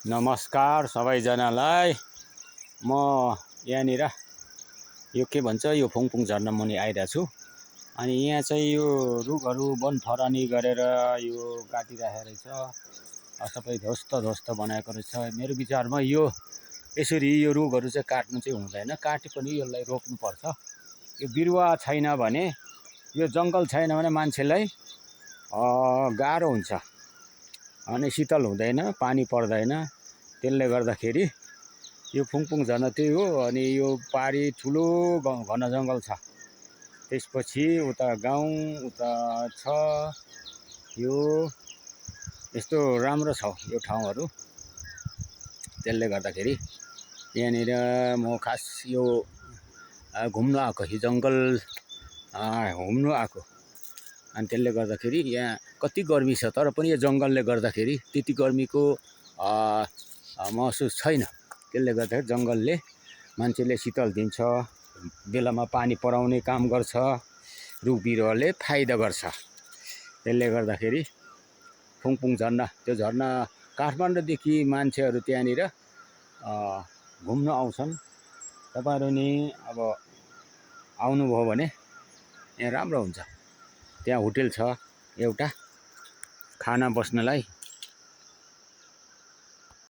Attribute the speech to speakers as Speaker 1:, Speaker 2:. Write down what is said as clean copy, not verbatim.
Speaker 1: नमस्कार सबैजनालाई। म यहाँनिर यो के भन्छ यो फुङफुङ झर्ना मुनि आइरहेको छु। अनि यहाँ चाहिँ यो रुखहरू वनफरानी गरेर यो काटिराखेको रहेछ। सबै ध्वस्त बनाएको रहेछ। मेरो विचारमा यो यसरी यो रुखहरू चाहिँ काट्नु चाहिँ हुँदैन। काटे पनि यसलाई रोप्नुपर्छ। यो बिरुवा छैन भने, यो जङ्गल छैन भने मान्छेलाई गाह्रो हुन्छ अनि शीतल हुँदैन, पानी पर्दैन। त्यसले गर्दाखेरि यो फुङफुङ झर्ना त्यही हो। अनि यो पारी ठुलो घन जङ्गल छ। त्यसपछि उता गाउँ उता छ। यो यस्तो राम्रो छ यो ठाउँहरू। त्यसले गर्दाखेरि यहाँनिर म खास यो घुम्न आएको, यो जङ्गल घुम्नु आएको। अनि त्यसले गर्दाखेरि यहाँ कति गर्मी छ, तर पनि यो जङ्गलले गर्दाखेरि त्यति गर्मीको महसुस छैन। त्यसले गर्दाखेरि जङ्गलले मान्छेले शीतल दिन्छ, बेलामा पानी पराउने काम गर्छ, रुख बिरुवाले फाइदा गर्छ। त्यसले गर्दाखेरि फुङफुङ झर्ना, त्यो झर्ना काठमाडौँदेखि मान्छेहरू त्यहाँनिर घुम्न आउँछन्। तपाईँहरू नि अब आउनुभयो भने यहाँ राम्रो हुन्छ। त्यहाँ होटेल छ एउटा खाना बस्नलाई।